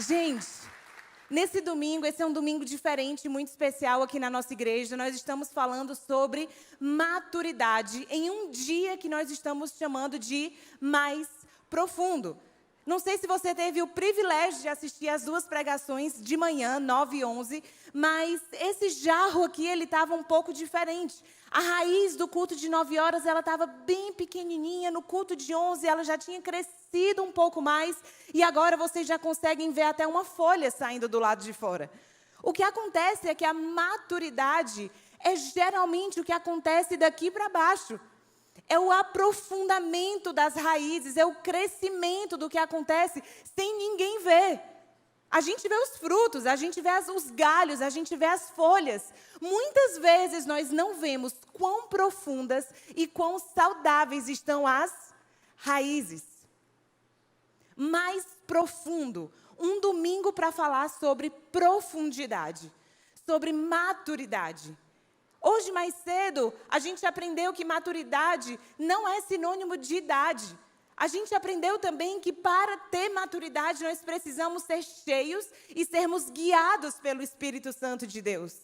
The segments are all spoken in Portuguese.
Gente, nesse domingo, esse é um domingo diferente, muito especial aqui na nossa igreja. Nós estamos falando sobre maturidade em um dia que nós estamos chamando de mais profundo. Não sei se você teve o privilégio de assistir as duas pregações de manhã, 9 e 11, mas esse jarro aqui, ele estava um pouco diferente. A raiz do culto de 9 horas, ela estava bem pequenininha. No culto de 11, ela já tinha crescido um pouco mais. E agora vocês já conseguem ver até uma folha saindo do lado de fora. O que acontece é que a maturidade é geralmente o que acontece daqui para baixo. É o aprofundamento das raízes, é o crescimento do que acontece sem ninguém ver. A gente vê os frutos, a gente vê os galhos, a gente vê as folhas. Muitas vezes nós não vemos quão profundas e quão saudáveis estão as raízes. Mais profundo, um domingo para falar sobre profundidade, sobre maturidade. Hoje, mais cedo, a gente aprendeu que maturidade não é sinônimo de idade. A gente aprendeu também que para ter maturidade, nós precisamos ser cheios e sermos guiados pelo Espírito Santo de Deus.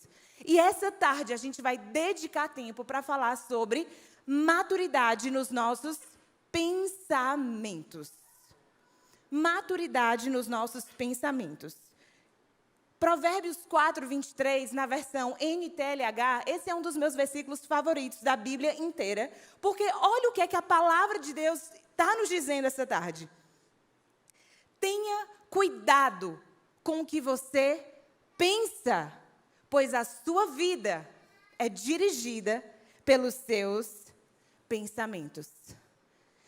E essa tarde, a gente vai dedicar tempo para falar sobre maturidade nos nossos pensamentos. Maturidade nos nossos pensamentos. Provérbios 4, 23, na versão NTLH, esse é um dos meus versículos favoritos da Bíblia inteira, porque olha o que é que a palavra de Deus está nos dizendo essa tarde. Tenha cuidado com o que você pensa, pois a sua vida é dirigida pelos seus pensamentos.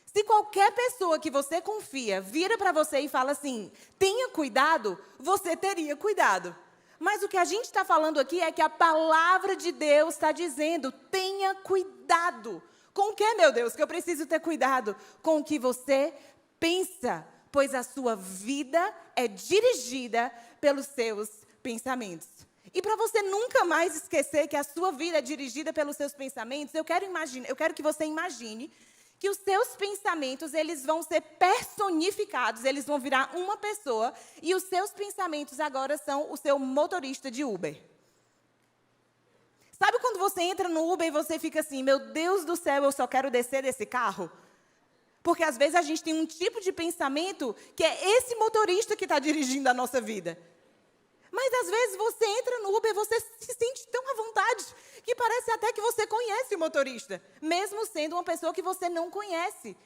Se qualquer pessoa que você confia vira para você e fala assim, tenha cuidado, você teria cuidado. Mas o que a gente está falando aqui é que a palavra de Deus está dizendo, tenha cuidado. Com o que, meu Deus, que eu preciso ter cuidado? Com o que você pensa, pois a sua vida é dirigida pelos seus pensamentos. E para você nunca mais esquecer que a sua vida é dirigida pelos seus pensamentos, eu quero que você imagine que os seus pensamentos, eles vão ser personificados, eles vão virar uma pessoa, e os seus pensamentos agora são o seu motorista de Uber. Sabe quando você entra no Uber e você fica assim, meu Deus do céu, eu só quero descer desse carro? Porque às vezes a gente tem um tipo de pensamento que é esse motorista que está dirigindo a nossa vida. Mas às vezes você entra no Uber e você se sente tão à vontade que parece até que você conhece o motorista, mesmo sendo uma pessoa que você não conhece.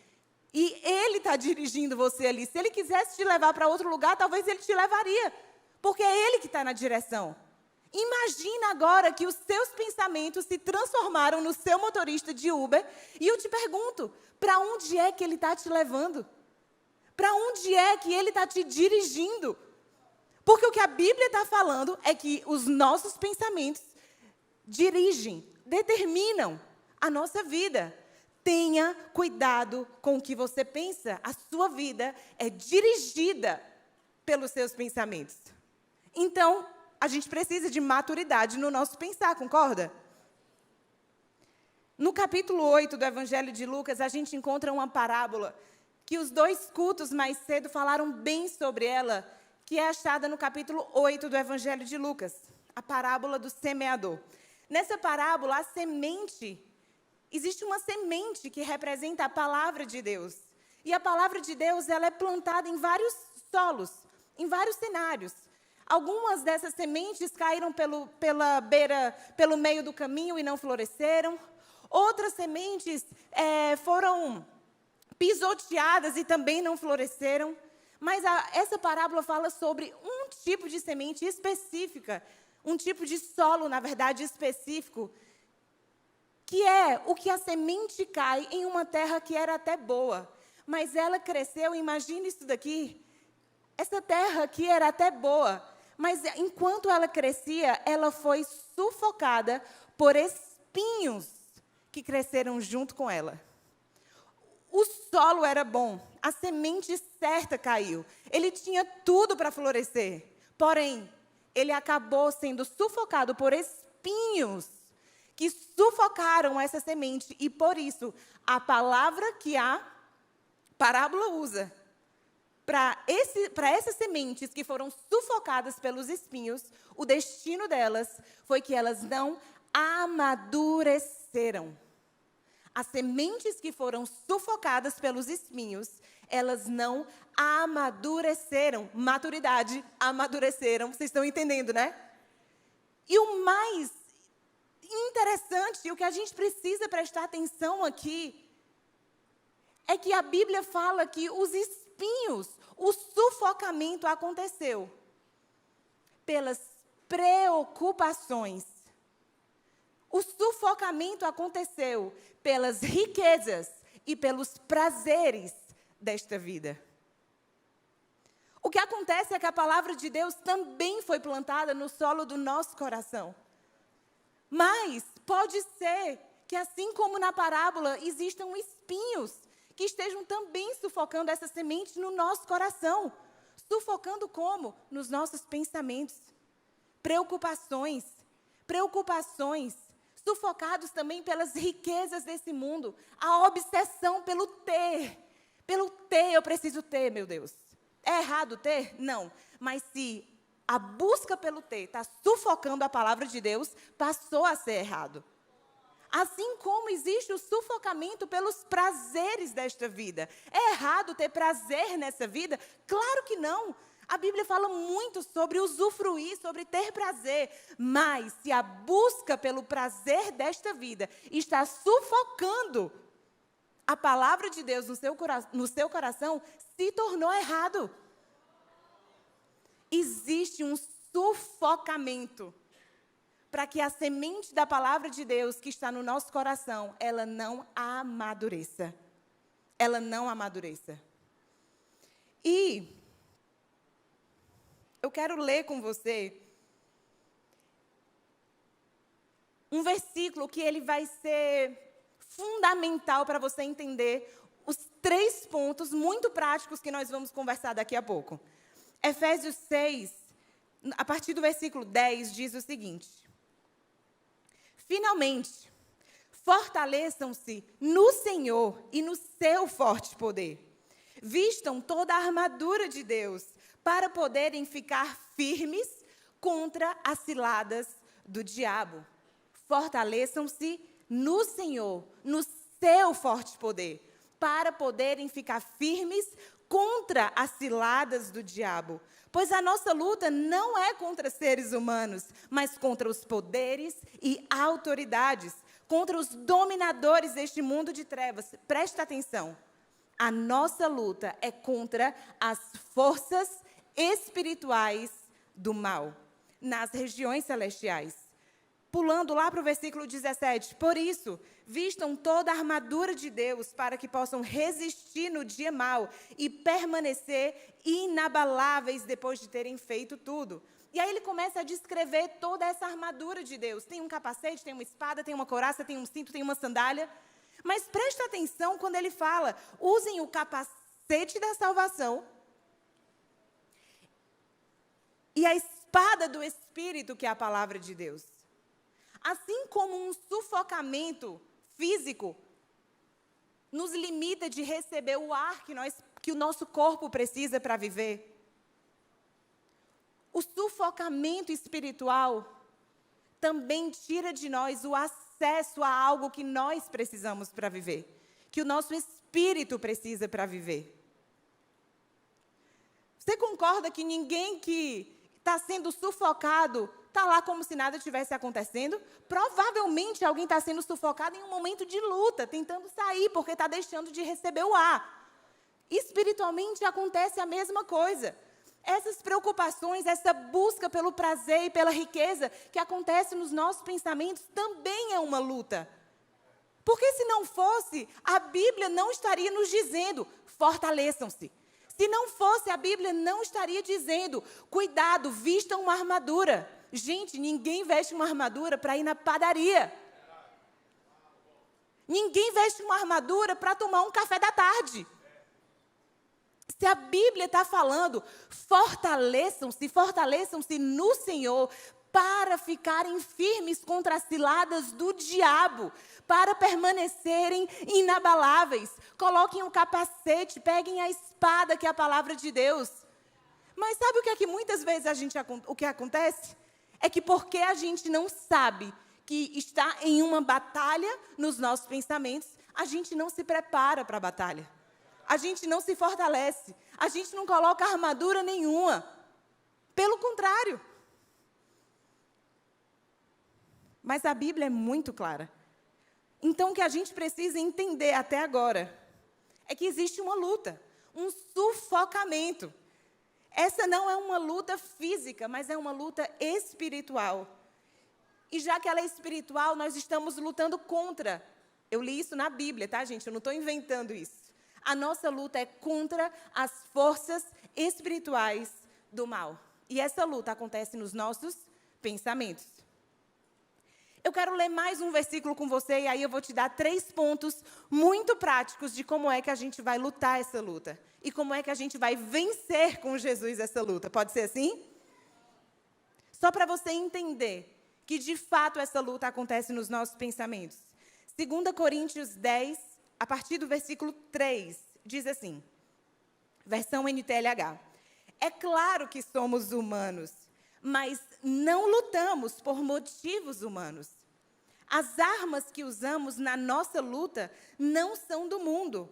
E ele está dirigindo você ali. Se ele quisesse te levar para outro lugar, talvez ele te levaria, porque é ele que está na direção. Imagina agora que os seus pensamentos se transformaram no seu motorista de Uber e eu te pergunto, para onde é que ele está te levando? Para onde é que ele está te dirigindo? Porque o que a Bíblia está falando é que os nossos pensamentos dirigem, determinam a nossa vida. Tenha cuidado com o que você pensa. A sua vida é dirigida pelos seus pensamentos. Então, a gente precisa de maturidade no nosso pensar, concorda? No capítulo 8 do Evangelho de Lucas, a gente encontra uma parábola que os dois cultos mais cedo falaram bem sobre ela, que é achada no capítulo 8 do Evangelho de Lucas, a parábola do semeador. Nessa parábola, existe uma semente que representa a palavra de Deus. E a palavra de Deus, ela é plantada em vários solos, em vários cenários. Algumas dessas sementes caíram pelo meio do caminho e não floresceram. Outras sementes foram pisoteadas e também não floresceram. Mas essa parábola fala sobre um tipo de semente específica, um tipo de solo, na verdade, específico, que é o que a semente cai em uma terra que era até boa, mas ela cresceu, imagine isso daqui, essa terra aqui era até boa, mas enquanto ela crescia, ela foi sufocada por espinhos que cresceram junto com ela. O solo era bom, a semente certa caiu. Ele tinha tudo para florescer. Porém, ele acabou sendo sufocado por espinhos que sufocaram essa semente. E por isso, a palavra que a parábola usa para essas sementes que foram sufocadas pelos espinhos, o destino delas foi que elas não amadureceram. As sementes que foram sufocadas pelos espinhos, elas não amadureceram. Maturidade, amadureceram. Vocês estão entendendo, né? E o mais interessante, o que a gente precisa prestar atenção aqui, é que a Bíblia fala que os espinhos, o sufocamento aconteceu pelas preocupações. O sufocamento aconteceu pelas riquezas e pelos prazeres desta vida. O que acontece é que a palavra de Deus também foi plantada no solo do nosso coração. Mas pode ser que, assim como na parábola, existam espinhos que estejam também sufocando essa semente no nosso coração. Sufocando como? Nos nossos pensamentos. Preocupações. Sufocados também pelas riquezas desse mundo. A obsessão pelo ter. Pelo ter, eu preciso ter, meu Deus. É errado ter? Não. Mas se a busca pelo ter está sufocando a palavra de Deus, passou a ser errado. Assim como existe o sufocamento pelos prazeres desta vida. É errado ter prazer nessa vida? Claro que não. A Bíblia fala muito sobre usufruir, sobre ter prazer. Mas se a busca pelo prazer desta vida está sufocando a palavra de Deus no seu coração, se tornou errado. Existe um sufocamento para que a semente da palavra de Deus que está no nosso coração, ela não amadureça. Ela não amadureça. E eu quero ler com você um versículo que ele vai ser fundamental para você entender os 3 pontos muito práticos que nós vamos conversar daqui a pouco. Efésios 6, a partir do versículo 10, diz o seguinte: finalmente, fortaleçam-se no Senhor e no seu forte poder. Vistam toda a armadura de Deus para poderem ficar firmes contra as ciladas do diabo. Fortaleçam-se no Senhor, no seu forte poder, para poderem ficar firmes contra as ciladas do diabo. Pois a nossa luta não é contra seres humanos, mas contra os poderes e autoridades, contra os dominadores deste mundo de trevas. Presta atenção. A nossa luta é contra as forças espirituais do mal, nas regiões celestiais. Pulando lá para o versículo 17. Por isso, vistam toda a armadura de Deus para que possam resistir no dia mau e permanecer inabaláveis depois de terem feito tudo. E aí ele começa a descrever toda essa armadura de Deus. Tem um capacete, tem uma espada, tem uma couraça, tem um cinto, tem uma sandália. Mas presta atenção quando ele fala, usem o capacete da salvação e a espada do Espírito, que é a palavra de Deus. Assim como um sufocamento físico nos limita de receber o ar que o nosso corpo precisa para viver, o sufocamento espiritual também tira de nós o acesso a algo que nós precisamos para viver, que o nosso espírito precisa para viver. Você concorda que ninguém que está sendo sufocado está lá como se nada estivesse acontecendo? Provavelmente alguém está sendo sufocado em um momento de luta, tentando sair, porque está deixando de receber o ar. Espiritualmente acontece a mesma coisa. Essas preocupações, essa busca pelo prazer e pela riqueza que acontece nos nossos pensamentos também é uma luta. Porque se não fosse, a Bíblia não estaria nos dizendo, fortaleçam-se. Se não fosse, a Bíblia não estaria dizendo, cuidado, vistam uma armadura. Gente, ninguém veste uma armadura para ir na padaria. Ninguém veste uma armadura para tomar um café da tarde. Se a Bíblia está falando, fortaleçam-se no Senhor para ficarem firmes contra as ciladas do diabo, para permanecerem inabaláveis. Coloquem o capacete, peguem a espada, que é a palavra de Deus. Mas sabe o que é que muitas vezes o que acontece? É que porque a gente não sabe que está em uma batalha nos nossos pensamentos, a gente não se prepara para a batalha. A gente não se fortalece. A gente não coloca armadura nenhuma. Pelo contrário. Mas a Bíblia é muito clara. Então, o que a gente precisa entender até agora é que existe uma luta, um sufocamento. Essa não é uma luta física, mas é uma luta espiritual. E já que ela é espiritual, nós estamos lutando contra. Eu li isso na Bíblia, tá, gente? Eu não estou inventando isso. A nossa luta é contra as forças espirituais do mal. E essa luta acontece nos nossos pensamentos. Eu quero ler mais um versículo com você e aí eu vou te dar 3 pontos muito práticos de como é que a gente vai lutar essa luta. E como é que a gente vai vencer com Jesus essa luta. Pode ser assim? Só para você entender que de fato essa luta acontece nos nossos pensamentos. 2 Coríntios 10, a partir do versículo 3, diz assim, versão NTLH. É claro que somos humanos, mas não lutamos por motivos humanos. As armas que usamos na nossa luta não são do mundo.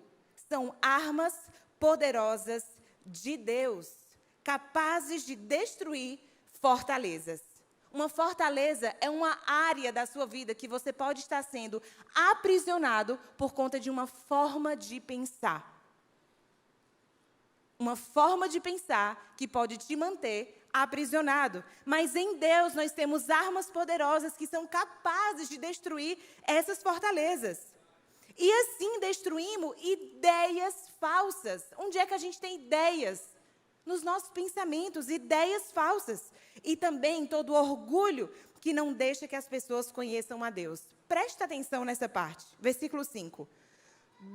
São armas poderosas de Deus, capazes de destruir fortalezas. Uma fortaleza é uma área da sua vida que você pode estar sendo aprisionado por conta de uma forma de pensar. Uma forma de pensar que pode te manter aprisionado. Mas em Deus nós temos armas poderosas que são capazes de destruir essas fortalezas. E assim destruímos ideias falsas. Onde é que a gente tem ideias? Nos nossos pensamentos, ideias falsas. E também todo orgulho que não deixa que as pessoas conheçam a Deus. Presta atenção nessa parte. Versículo 5.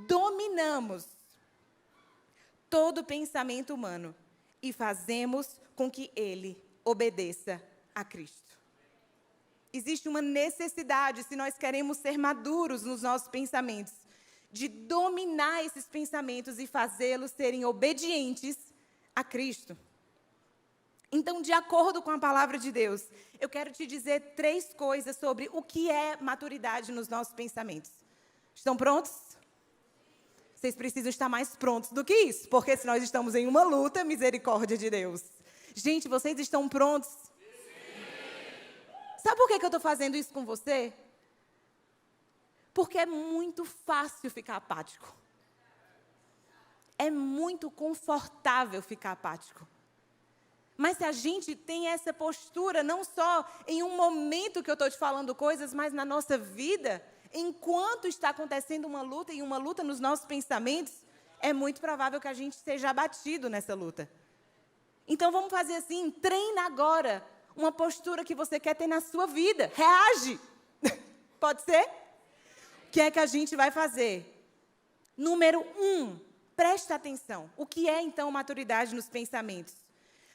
Dominamos todo pensamento humano e fazemos com que ele obedeça a Cristo. Existe uma necessidade, se nós queremos ser maduros nos nossos pensamentos, de dominar esses pensamentos e fazê-los serem obedientes a Cristo. Então, de acordo com a palavra de Deus, eu quero te dizer 3 coisas sobre o que é maturidade nos nossos pensamentos. Estão prontos? Vocês precisam estar mais prontos do que isso, porque se nós estamos em uma luta, misericórdia de Deus. Gente, vocês estão prontos? Sim. Sabe por que eu estou fazendo isso com você? Porque é muito fácil ficar apático. É muito confortável ficar apático. Mas se a gente tem essa postura, não só em um momento que eu estou te falando coisas, mas na nossa vida, enquanto está acontecendo uma luta e uma luta nos nossos pensamentos, é muito provável que a gente seja abatido nessa luta. Então vamos fazer assim, treina agora uma postura que você quer ter na sua vida. Reage! Pode ser? O que é que a gente vai fazer? Número 1, presta atenção. O que é então maturidade nos pensamentos?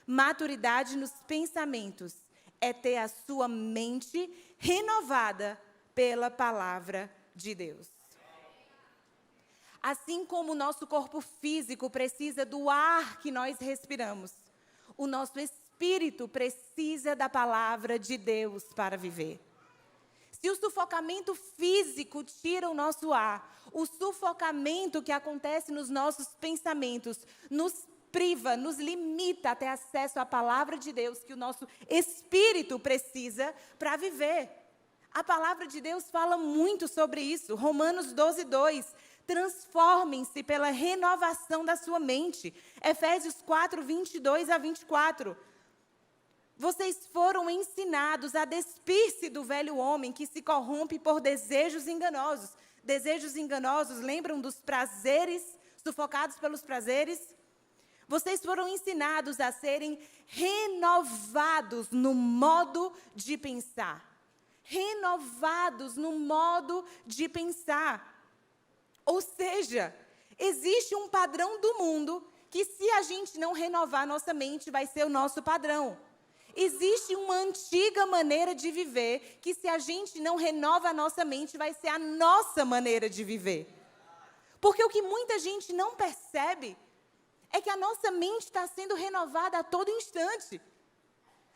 Maturidade nos pensamentos é ter a sua mente renovada pela palavra de Deus. Assim como o nosso corpo físico precisa do ar que nós respiramos, o nosso espírito precisa da palavra de Deus para viver. Se o sufocamento físico tira o nosso ar, o sufocamento que acontece nos nossos pensamentos nos priva, nos limita a ter acesso à palavra de Deus que o nosso espírito precisa para viver. A palavra de Deus fala muito sobre isso. Romanos 12, 2. Transformem-se pela renovação da sua mente. Efésios 4, 22 a 24. Vocês foram ensinados a despir-se do velho homem que se corrompe por desejos enganosos. Desejos enganosos, lembram dos prazeres, sufocados pelos prazeres? Vocês foram ensinados a serem renovados no modo de pensar. Renovados no modo de pensar. Ou seja, existe um padrão do mundo que se a gente não renovar nossa mente, vai ser o nosso padrão. Existe uma antiga maneira de viver, que se a gente não renova a nossa mente, vai ser a nossa maneira de viver. Porque o que muita gente não percebe é que a nossa mente está sendo renovada a todo instante.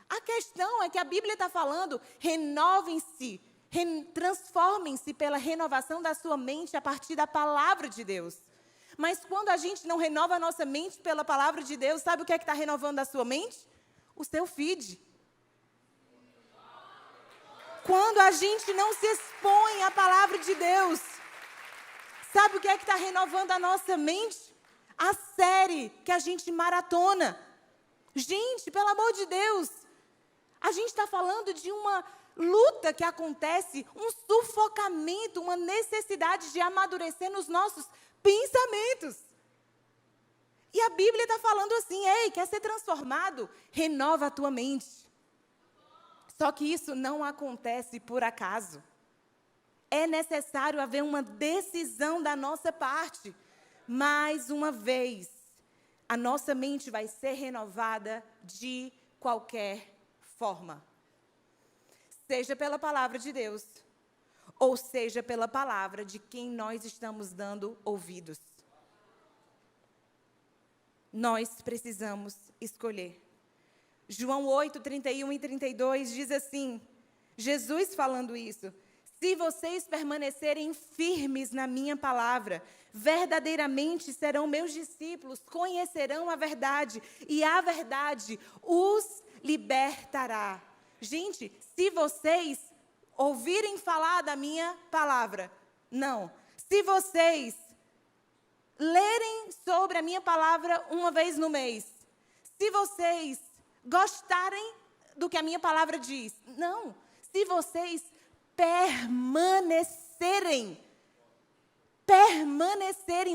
A questão é que a Bíblia está falando, renovem-se, transformem-se pela renovação da sua mente a partir da palavra de Deus. Mas quando a gente não renova a nossa mente pela palavra de Deus, sabe o que é que está renovando a sua mente? O seu feed. Quando a gente não se expõe à palavra de Deus, sabe o que é que está renovando a nossa mente? A série que a gente maratona. Gente, pelo amor de Deus, a gente está falando de uma luta que acontece, um sufocamento, uma necessidade de amadurecer nos nossos pensamentos. E a Bíblia está falando assim, ei, quer ser transformado? Renova a tua mente. Só que isso não acontece por acaso. É necessário haver uma decisão da nossa parte. Mais uma vez, a nossa mente vai ser renovada de qualquer forma. Seja pela palavra de Deus, ou seja pela palavra de quem nós estamos dando ouvidos. Nós precisamos escolher. João 8, 31 e 32 diz assim, Jesus falando isso, se vocês permanecerem firmes na minha palavra, verdadeiramente serão meus discípulos, conhecerão a verdade, e a verdade os libertará. Gente, se vocês ouvirem falar da minha palavra, não. Se vocês lerem sobre a minha palavra uma vez no mês, se vocês gostarem do que a minha palavra diz, não. Se vocês permanecerem,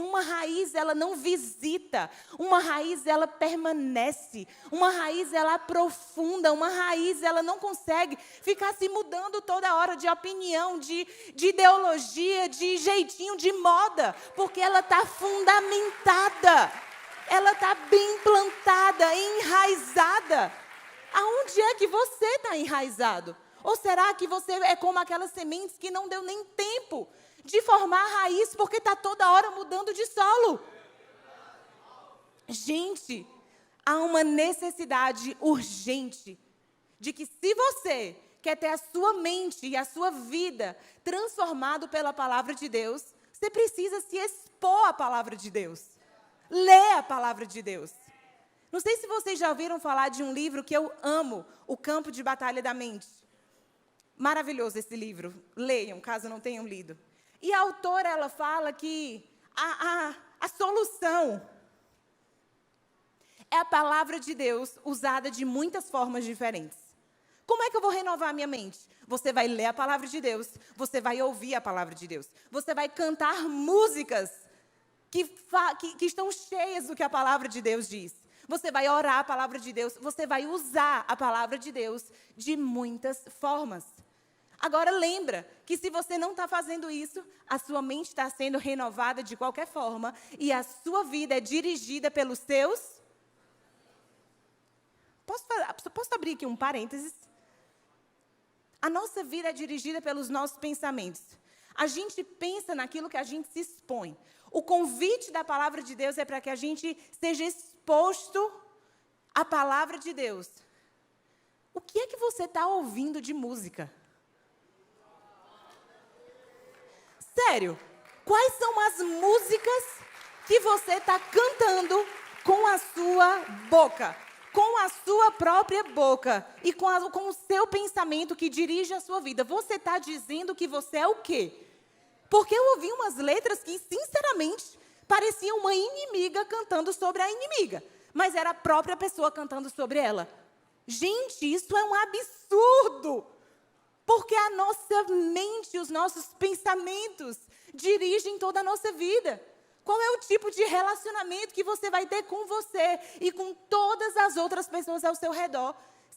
uma raiz ela não visita, uma raiz ela permanece, uma raiz ela aprofunda, uma raiz ela não consegue ficar se mudando toda hora de opinião, de ideologia, de jeitinho, de moda, porque ela está fundamentada, ela está bem plantada, enraizada. Aonde é que você está enraizado? Ou será que você é como aquelas sementes que não deu nem tempo de formar a raiz, porque está toda hora mudando de solo? Gente, há uma necessidade urgente de que se você quer ter a sua mente e a sua vida transformado pela palavra de Deus, você precisa se expor à palavra de Deus. Ler a palavra de Deus. Não sei se vocês já ouviram falar de um livro que eu amo, O Campo de Batalha da Mente. Maravilhoso esse livro. Leiam, caso não tenham lido. E a autora, ela fala que a solução é a palavra de Deus usada de muitas formas diferentes. Como é que eu vou renovar a minha mente? Você vai ler a palavra de Deus, você vai ouvir a palavra de Deus, você vai cantar músicas que estão cheias do que a palavra de Deus diz. Você vai orar a palavra de Deus, você vai usar a palavra de Deus de muitas formas. Agora lembra que se você não está fazendo isso, a sua mente está sendo renovada de qualquer forma e a sua vida é dirigida pelos seus... Posso abrir aqui um parênteses? A nossa vida é dirigida pelos nossos pensamentos. A gente pensa naquilo que a gente se expõe. O convite da palavra de Deus é para que a gente seja exposto à palavra de Deus. O que é que você está ouvindo de música? Sério, quais são as músicas que você está cantando com a sua boca? Com a sua própria boca e com o seu pensamento que dirige a sua vida. Você está dizendo que você é o quê? Porque eu ouvi umas letras que, sinceramente, pareciam uma inimiga cantando sobre a inimiga. Mas era a própria pessoa cantando sobre ela. Gente, isso é um absurdo! Porque a nossa mente, os nossos pensamentos dirigem toda a nossa vida. Qual é o tipo de relacionamento que você vai ter com você e com todas as outras pessoas ao seu redor?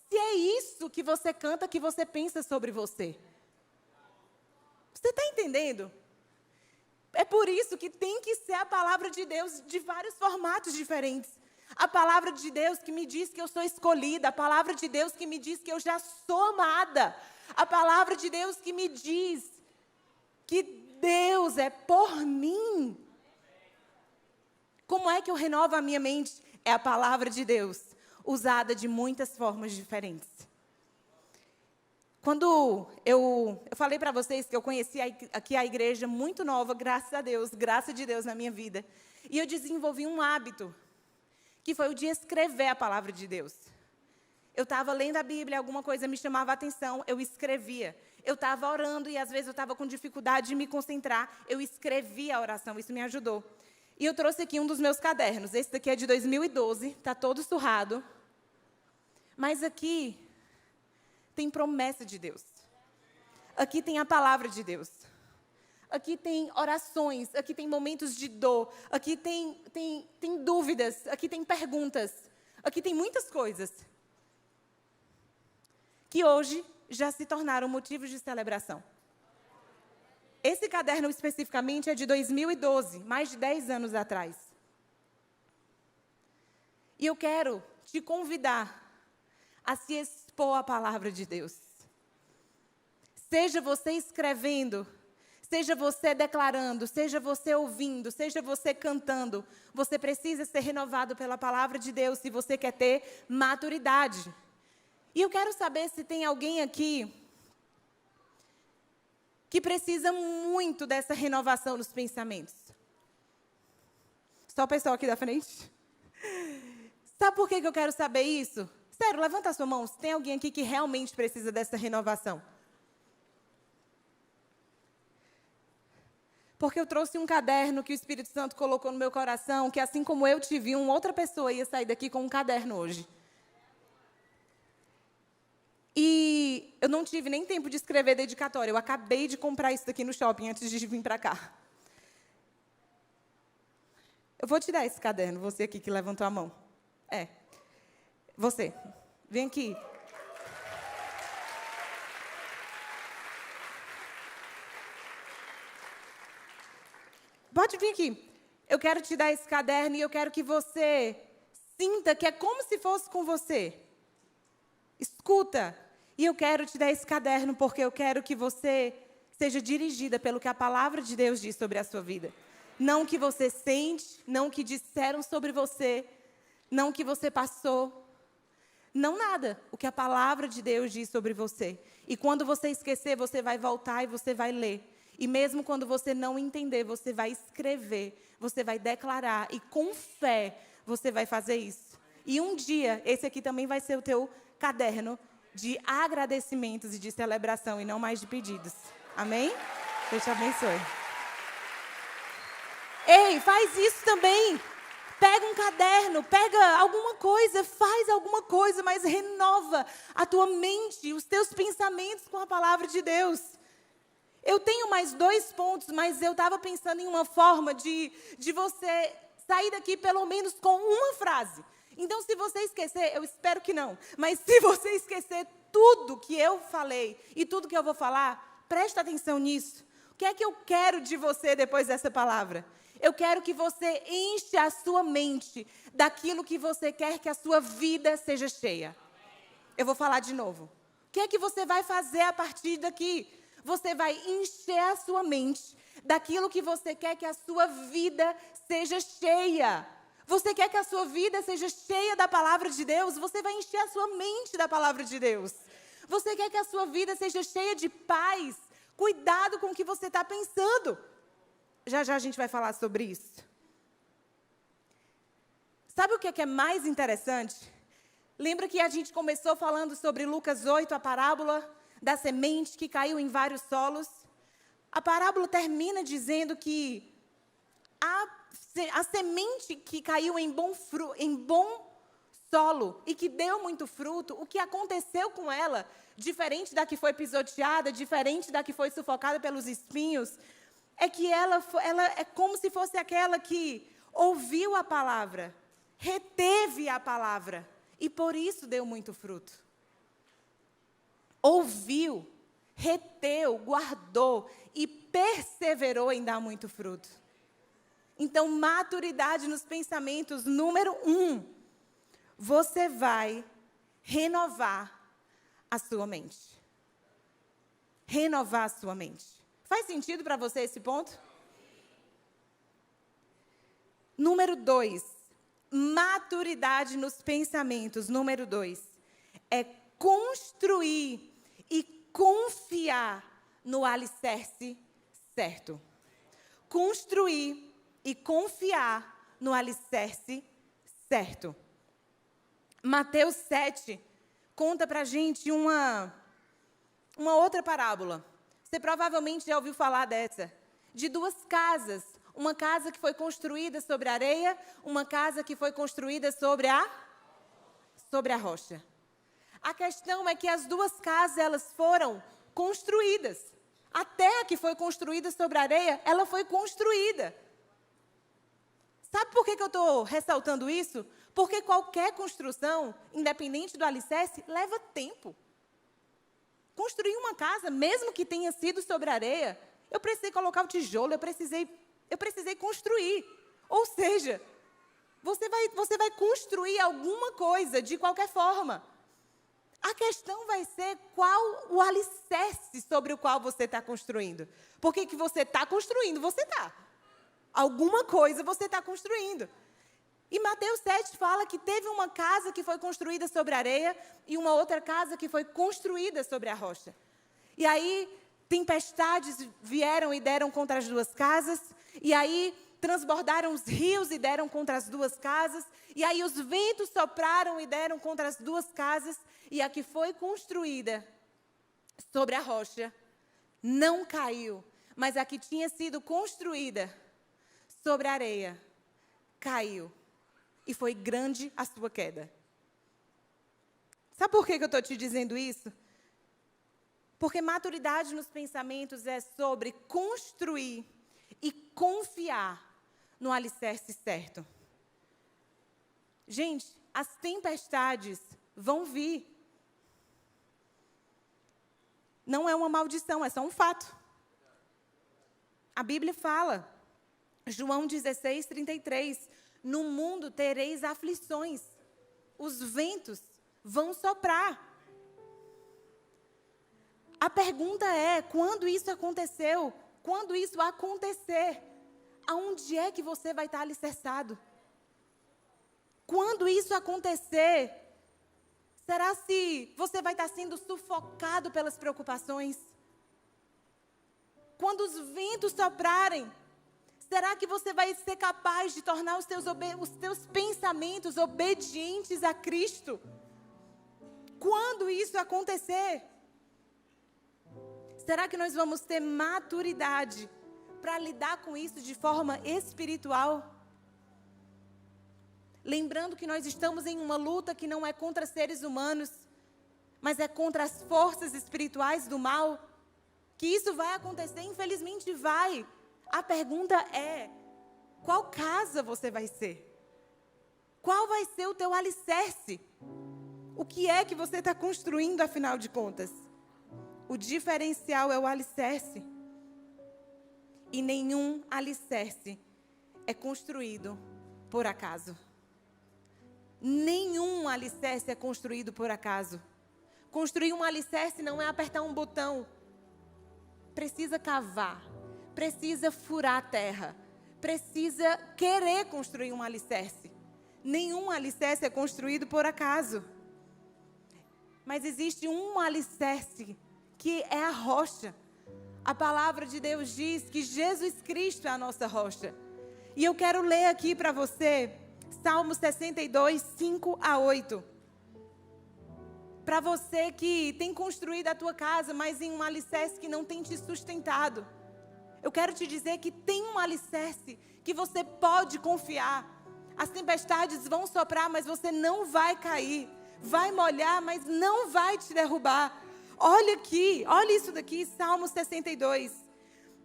Se é isso que você canta, que você pensa sobre você. Você está entendendo? É por isso que tem que ser a palavra de Deus de vários formatos diferentes. A palavra de Deus que me diz que eu sou escolhida. A palavra de Deus que me diz que eu já sou amada. A palavra de Deus que me diz que Deus é por mim. Como é que eu renovo a minha mente? É a palavra de Deus, usada de muitas formas diferentes. Quando eu falei para vocês que eu conheci aqui a igreja muito nova, graças a Deus, graça de Deus na minha vida. E eu desenvolvi um hábito, que foi o de escrever a palavra de Deus. Eu estava lendo a Bíblia, alguma coisa me chamava a atenção, eu escrevia. Eu estava orando e às vezes eu estava com dificuldade de me concentrar, eu escrevia a oração, isso me ajudou. E eu trouxe aqui um dos meus cadernos, esse daqui é de 2012, está todo surrado. Mas aqui tem promessa de Deus. Aqui tem a palavra de Deus. Aqui tem orações, aqui tem momentos de dor, aqui tem dúvidas, aqui tem perguntas, aqui tem muitas coisas que hoje já se tornaram motivos de celebração. Esse caderno especificamente é de 2012, mais de 10 anos atrás. E eu quero te convidar a se expor à palavra de Deus. Seja você escrevendo, seja você declarando, seja você ouvindo, seja você cantando, você precisa ser renovado pela palavra de Deus se você quer ter maturidade. E eu quero saber se tem alguém aqui que precisa muito dessa renovação nos pensamentos. Só o pessoal aqui da frente. Sabe por que eu quero saber isso? Sério, levanta a sua mão, se tem alguém aqui que realmente precisa dessa renovação. Porque eu trouxe um caderno que o Espírito Santo colocou no meu coração, que assim como eu te vi, uma outra pessoa ia sair daqui com um caderno hoje. E eu não tive nem tempo de escrever dedicatória. Eu acabei de comprar isso daqui no shopping antes de vir para cá. Eu vou te dar esse caderno, você aqui que levantou a mão. Você. Vem aqui. Pode vir aqui. Eu quero te dar esse caderno e eu quero que você sinta que é como se fosse com você. Escuta. E eu quero te dar esse caderno porque eu quero que você seja dirigida pelo que a palavra de Deus diz sobre a sua vida. Não o que você sente, não o que disseram sobre você, não o que você passou. Não nada. O que a palavra de Deus diz sobre você. E quando você esquecer, você vai voltar e você vai ler. E mesmo quando você não entender, você vai escrever, você vai declarar. E com fé, você vai fazer isso. E um dia, esse aqui também vai ser o teu caderno de agradecimentos e de celebração, e não mais de pedidos. Amém? Deus te abençoe. Ei, faz isso também. Pega um caderno, pega alguma coisa, faz alguma coisa, mas renova a tua mente, os teus pensamentos com a palavra de Deus. Eu tenho mais 2 pontos, mas eu estava pensando em uma forma de você sair daqui pelo menos com uma frase. Então, se você esquecer, eu espero que não, mas se você esquecer tudo que eu falei e tudo que eu vou falar, presta atenção nisso. O que é que eu quero de você depois dessa palavra? Eu quero que você enche a sua mente daquilo que você quer que a sua vida seja cheia. Eu vou falar de novo. O que é que você vai fazer a partir daqui? Você vai encher a sua mente daquilo que você quer que a sua vida seja cheia. Você quer que a sua vida seja cheia da palavra de Deus? Você vai encher a sua mente da palavra de Deus. Você quer que a sua vida seja cheia de paz? Cuidado com o que você está pensando. Já já a gente vai falar sobre isso. Sabe o que é mais interessante? Lembra que a gente começou falando sobre Lucas 8, a parábola da semente que caiu em vários solos? A parábola termina dizendo que a semente que caiu em bom solo e que deu muito fruto, o que aconteceu com ela, diferente da que foi pisoteada, diferente da que foi sufocada pelos espinhos, é que ela é como se fosse aquela que ouviu a palavra, reteve a palavra e por isso deu muito fruto. Ouviu, reteu, guardou e perseverou em dar muito fruto. Então, maturidade nos pensamentos, número 1. Você vai renovar a sua mente. Renovar a sua mente. Faz sentido para você esse ponto? Número 2. Maturidade nos pensamentos. Número 2. É construir e confiar no alicerce certo. Construir e confiar no alicerce certo. Mateus 7 conta pra gente uma outra parábola. Você provavelmente já ouviu falar dessa. De 2 casas. Uma casa que foi construída sobre a areia, uma casa que foi construída sobre a rocha. A questão é que as 2 casas, elas foram construídas. A terra que foi construída sobre a areia, ela foi construída. Sabe por que eu estou ressaltando isso? Porque qualquer construção, independente do alicerce, leva tempo. Construir uma casa, mesmo que tenha sido sobre a areia, eu precisei colocar o tijolo, eu precisei construir. Ou seja, você vai construir alguma coisa de qualquer forma. A questão vai ser qual o alicerce sobre o qual você está construindo. Porque que você está construindo, você está. Alguma coisa você está construindo. E Mateus 7 fala que teve uma casa que foi construída sobre a areia e uma outra casa que foi construída sobre a rocha. E aí, tempestades vieram e deram contra as 2 casas. E aí, transbordaram os rios e deram contra as 2 casas. E aí, os ventos sopraram e deram contra as 2 casas. E a que foi construída sobre a rocha não caiu. Mas a que tinha sido construída sobre a areia caiu. E foi grande a sua queda. Sabe por que eu estou te dizendo isso? Porque maturidade nos pensamentos é sobre construir e confiar no alicerce certo. Gente, as tempestades vão vir. Não é uma maldição, é só um fato. A Bíblia fala, João 16, 33, no mundo tereis aflições, os ventos vão soprar. A pergunta é, quando isso aconteceu, quando isso acontecer, aonde é que você vai estar alicerçado? Quando isso acontecer, será se você vai estar sendo sufocado pelas preocupações? Quando os ventos soprarem, será que você vai ser capaz de tornar os teus pensamentos obedientes a Cristo? Quando isso acontecer, será que nós vamos ter maturidade para lidar com isso de forma espiritual? Lembrando que nós estamos em uma luta que não é contra seres humanos, mas é contra as forças espirituais do mal. Que isso vai acontecer, infelizmente vai. A pergunta é, qual casa você vai ser? Qual vai ser o teu alicerce? O que é que você está construindo, afinal de contas? O diferencial é o alicerce. E nenhum alicerce é construído por acaso. Nenhum alicerce é construído por acaso. Construir um alicerce não é apertar um botão. Precisa cavar. Precisa furar a terra. Precisa querer construir um alicerce. Nenhum alicerce é construído por acaso. Mas existe um alicerce que é a rocha. A palavra de Deus diz que Jesus Cristo é a nossa rocha. E eu quero ler aqui para você Salmo 62, 5 a 8. Para você que tem construído a tua casa, mas em um alicerce que não tem te sustentado. Eu quero te dizer que tem um alicerce que você pode confiar. As tempestades vão soprar, mas você não vai cair. Vai molhar, mas não vai te derrubar. Olha aqui, olha isso daqui, Salmo 62.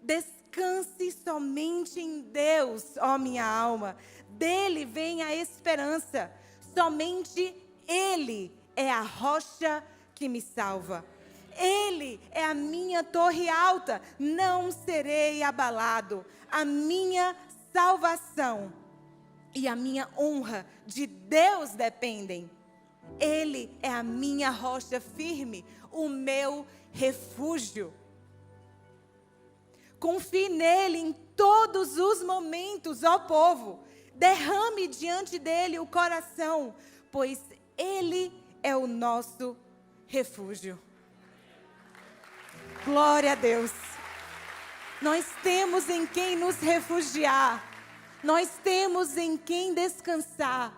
Descanse somente em Deus, ó minha alma. Dele vem a esperança. Somente Ele é a rocha que me salva. Ele é a minha torre alta, não serei abalado. A minha salvação e a minha honra de Deus dependem. Ele é a minha rocha firme, o meu refúgio. Confie nele em todos os momentos, ó povo. Derrame diante dele o coração, pois ele é o nosso refúgio. Glória a Deus. Nós temos em quem nos refugiar. Nós temos em quem descansar.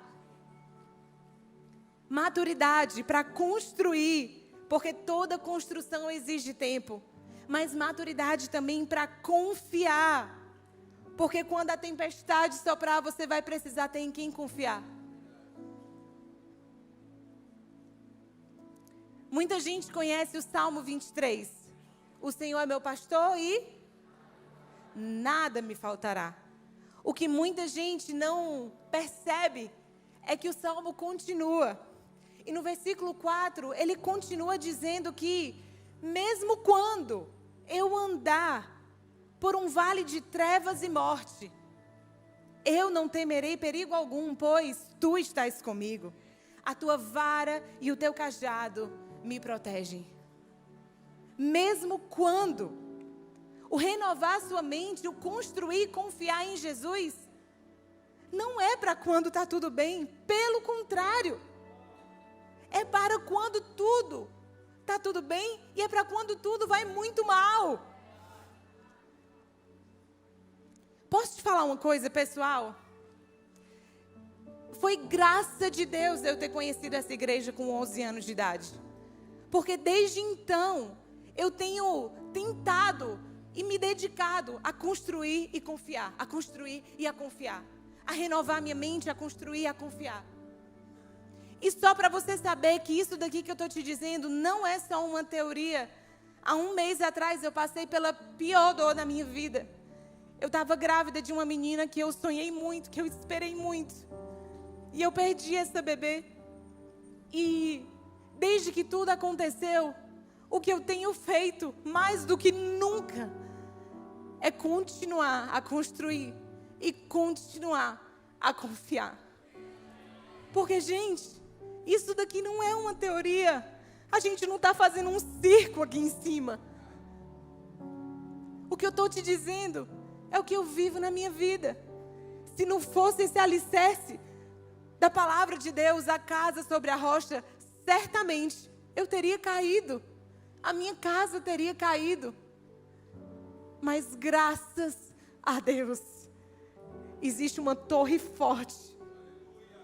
Maturidade para construir, porque toda construção exige tempo. Mas maturidade também para confiar. Porque quando a tempestade soprar, você vai precisar ter em quem confiar. Muita gente conhece o Salmo 23. O Senhor é meu pastor e nada me faltará. O que muita gente não percebe é que o Salmo continua. E no versículo 4, ele continua dizendo que mesmo quando eu andar por um vale de trevas e morte, eu não temerei perigo algum, pois tu estás comigo. A tua vara e o teu cajado me protegem. Mesmo quando o renovar sua mente, o construir e confiar em Jesus, não é para quando está tudo bem, pelo contrário. É para quando tudo está tudo bem e é para quando tudo vai muito mal. Posso te falar uma coisa, pessoal? Foi graça de Deus eu ter conhecido essa igreja com 11 anos de idade. Porque desde então, eu tenho tentado e me dedicado a construir e confiar. A construir e a confiar. A renovar minha mente, a construir e a confiar. E só para você saber que isso daqui que eu estou te dizendo não é só uma teoria. Há um mês atrás eu passei pela pior dor da minha vida. Eu estava grávida de uma menina que eu sonhei muito, que eu esperei muito. E eu perdi essa bebê. E desde que tudo aconteceu, o que eu tenho feito, mais do que nunca, é continuar a construir e continuar a confiar. Porque, gente, isso daqui não é uma teoria. A gente não está fazendo um circo aqui em cima. O que eu estou te dizendo é o que eu vivo na minha vida. Se não fosse esse alicerce da palavra de Deus, a casa sobre a rocha, certamente eu teria caído. A minha casa teria caído. Mas graças a Deus, existe uma torre forte.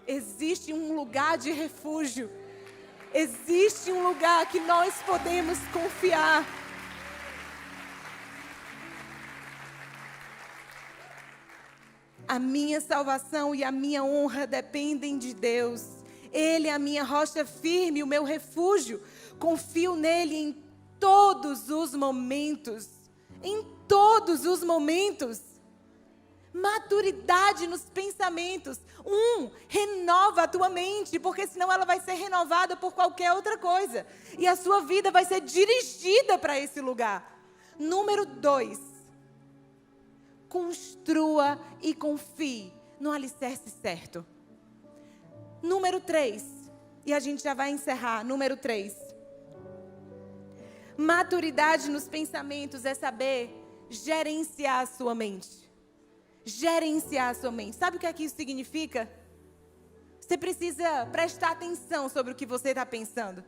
Existe um lugar de refúgio. Existe um lugar que nós podemos confiar. A minha salvação e a minha honra dependem de Deus. Ele é a minha rocha firme, o meu refúgio. Confio nele em todos os momentos. Em todos os momentos. Maturidade nos pensamentos. Renova a tua mente, porque senão ela vai ser renovada por qualquer outra coisa. E a sua vida vai ser dirigida para esse lugar. Número 2. Construa e confie no alicerce certo. Número 3. E a gente já vai encerrar. Número 3. Maturidade nos pensamentos é saber gerenciar a sua mente. Gerenciar a sua mente. Sabe o que é que isso significa? Você precisa prestar atenção sobre o que você está pensando.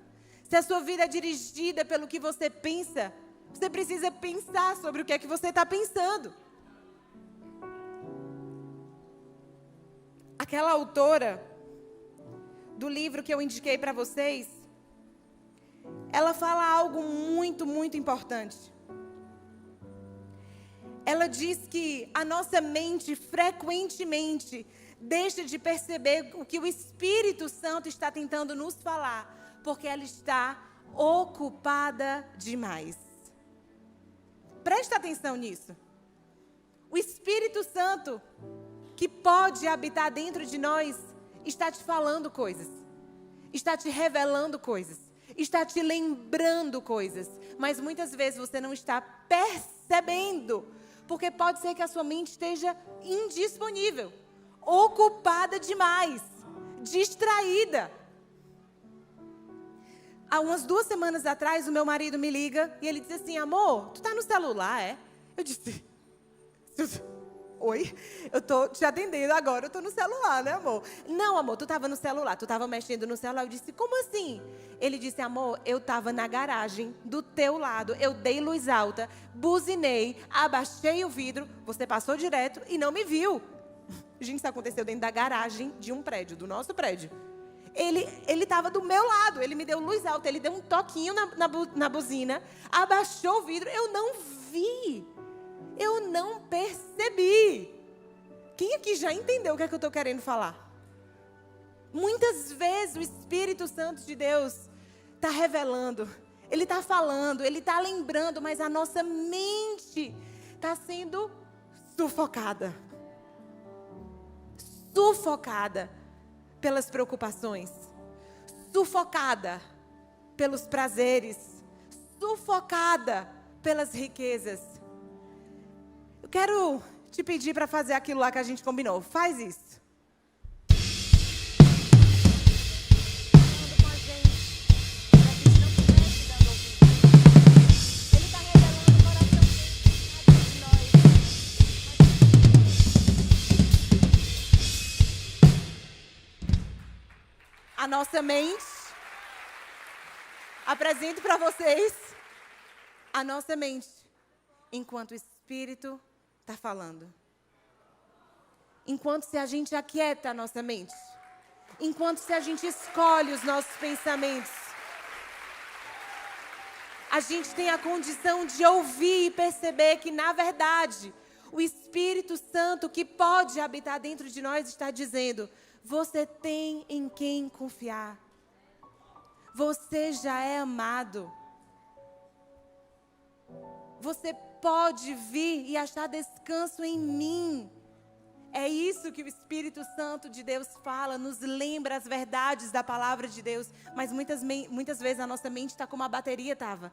Se a sua vida é dirigida pelo que você pensa, você precisa pensar sobre o que é que você está pensando. Aquela autora do livro que eu indiquei para vocês, ela fala algo muito, muito importante. Ela diz que a nossa mente frequentemente deixa de perceber o que o Espírito Santo está tentando nos falar, porque ela está ocupada demais. Presta atenção nisso. O Espírito Santo, que pode habitar dentro de nós, está te falando coisas, está te revelando coisas, está te lembrando coisas, mas muitas vezes você não está percebendo, porque pode ser que a sua mente esteja indisponível, ocupada demais, distraída. Há umas 2 semanas atrás, o meu marido me liga e ele diz assim: amor, tu tá no celular, é? Eu disse: oi? Eu tô te atendendo agora, eu tô no celular, né, amor? Não, amor, tu tava no celular, tu tava mexendo no celular. Eu disse: como assim? Ele disse: amor, eu tava na garagem do teu lado, eu dei luz alta, buzinei, abaixei o vidro, você passou direto e não me viu. Gente, isso aconteceu dentro da garagem de um prédio, do nosso prédio. Ele estava do meu lado, ele me deu luz alta, ele deu um toquinho na buzina, abaixou o vidro, eu não vi, eu não percebi. Quem aqui já entendeu o que é que eu estou querendo falar? Muitas vezes o Espírito Santo de Deus está revelando, Ele está falando, Ele está lembrando, mas a nossa mente está sendo sufocada. Sufocada pelas preocupações, sufocada pelos prazeres, sufocada pelas riquezas. Eu quero te pedir para fazer aquilo lá que a gente combinou. Faz isso. A nossa mente, apresento para vocês a nossa mente, enquanto o Espírito está falando. Enquanto se a gente aquieta a nossa mente, enquanto se a gente escolhe os nossos pensamentos, a gente tem a condição de ouvir e perceber que, na verdade, o Espírito Santo que pode habitar dentro de nós está dizendo: você tem em quem confiar. Você já é amado. Você pode vir e achar descanso em mim. É isso que o Espírito Santo de Deus fala, nos lembra as verdades da palavra de Deus. Mas muitas vezes a nossa mente está como a bateria estava.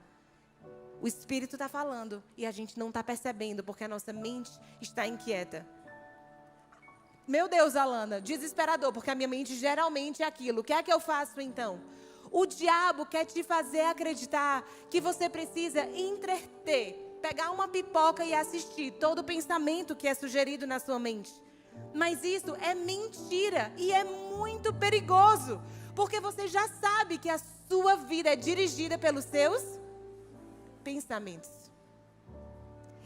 O Espírito está falando e a gente não está percebendo porque a nossa mente está inquieta. Meu Deus, Alana, desesperador, porque a minha mente geralmente é aquilo. O que é que eu faço então? O diabo quer te fazer acreditar que você precisa entreter, pegar uma pipoca e assistir todo o pensamento que é sugerido na sua mente. Mas isso é mentira e é muito perigoso, porque você já sabe que a sua vida é dirigida pelos seus pensamentos.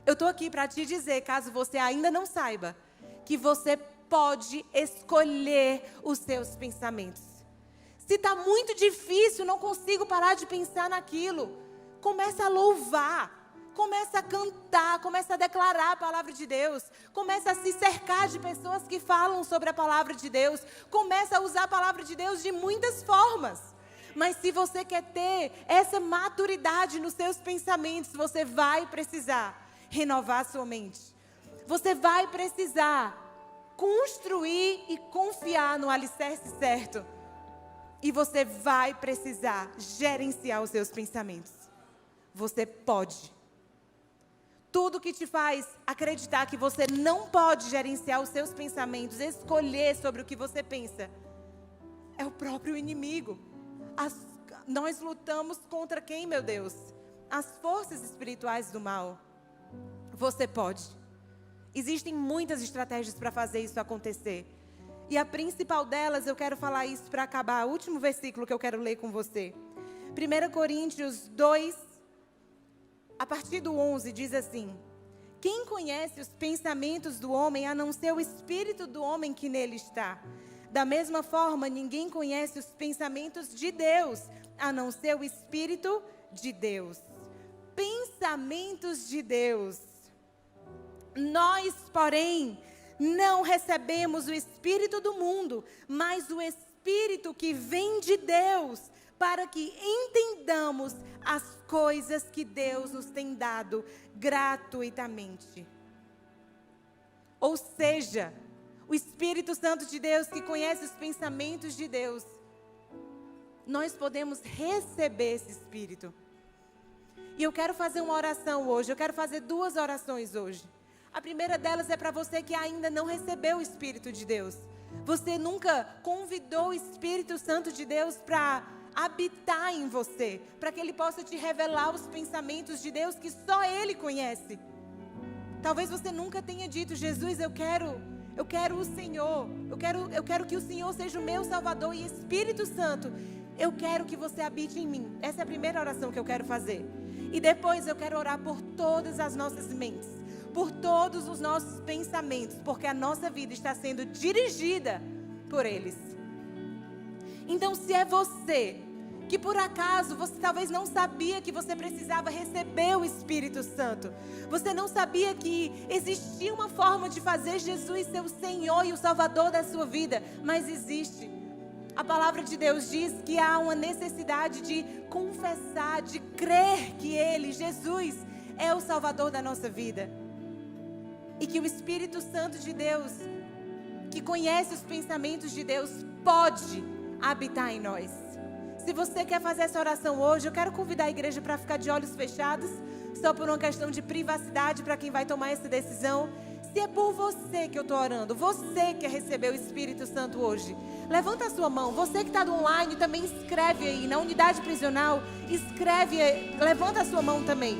Eu estou aqui para te dizer, caso você ainda não saiba, que você pode escolher os seus pensamentos. Se está muito difícil, não consigo parar de pensar naquilo, começa a louvar, começa a cantar, começa a declarar a palavra de Deus, começa a se cercar de pessoas que falam sobre a palavra de Deus, começa a usar a palavra de Deus de muitas formas. Mas se você quer ter essa maturidade nos seus pensamentos, você vai precisar renovar a sua mente. Você vai precisar construir e confiar no alicerce certo. E você vai precisar gerenciar os seus pensamentos. Você pode. Tudo que te faz acreditar que você não pode gerenciar os seus pensamentos, escolher sobre o que você pensa, é o próprio inimigo. Nós lutamos contra quem, meu Deus? As forças espirituais do mal. Você pode. Existem muitas estratégias para fazer isso acontecer. E a principal delas, eu quero falar isso para acabar. O último versículo que eu quero ler com você. 1 Coríntios 2, a partir do 11, diz assim: quem conhece os pensamentos do homem, a não ser o espírito do homem que nele está? Da mesma forma, ninguém conhece os pensamentos de Deus, a não ser o Espírito de Deus. Pensamentos de Deus. Nós, porém, não recebemos o Espírito do mundo, mas o Espírito que vem de Deus, para que entendamos as coisas que Deus nos tem dado gratuitamente. Ou seja, o Espírito Santo de Deus que conhece os pensamentos de Deus nós podemos receber esse Espírito. E eu quero fazer uma oração hoje, eu quero fazer 2 orações hoje. A primeira delas é para você que ainda não recebeu o Espírito de Deus. Você nunca convidou o Espírito Santo de Deus para habitar em você, para que Ele possa te revelar os pensamentos de Deus que só Ele conhece. Talvez você nunca tenha dito: Jesus, eu quero o Senhor, eu quero que o Senhor seja o meu Salvador, e Espírito Santo, eu quero que você habite em mim. Essa é a primeira oração que eu quero fazer. E depois eu quero orar por todas as nossas mentes, por todos os nossos pensamentos, porque a nossa vida está sendo dirigida por eles. Então, se é você que por acaso você talvez não sabia que você precisava receber o Espírito Santo, você não sabia que existia uma forma de fazer Jesus ser o Senhor e o Salvador da sua vida, mas existe. A palavra de Deus diz que há uma necessidade de confessar, de crer que Ele, Jesus, é o Salvador da nossa vida. E que o Espírito Santo de Deus, que conhece os pensamentos de Deus, pode habitar em nós. Se você quer fazer essa oração hoje, eu quero convidar a igreja para ficar de olhos fechados, só por uma questão de privacidade para quem vai tomar essa decisão. Se é por você que eu estou orando, você que quer receber o Espírito Santo hoje, levanta a sua mão. Você que está do online, também escreve aí, na unidade prisional, escreve aí, levanta a sua mão também.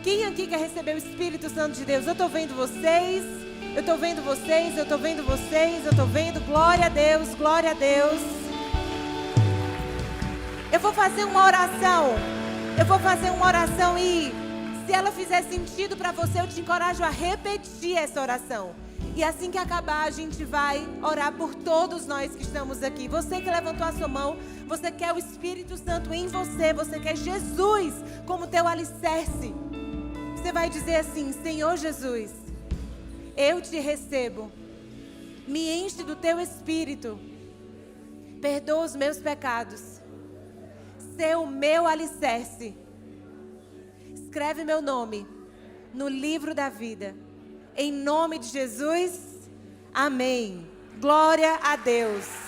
Quem aqui quer receber o Espírito Santo de Deus? Eu estou vendo vocês, eu estou vendo vocês, eu estou vendo vocês, eu estou vendo. Glória a Deus, glória a Deus. Eu vou fazer uma oração e se ela fizer sentido para você, eu te encorajo a repetir essa oração. E assim que acabar, a gente vai orar por todos nós que estamos aqui. Você que levantou a sua mão, você quer o Espírito Santo em você, você quer Jesus como teu alicerce. Você vai dizer assim: Senhor Jesus, eu te recebo, me enche do teu Espírito, perdoa os meus pecados, ser o meu alicerce. Escreve meu nome no livro da vida. Em nome de Jesus, amém. Glória a Deus.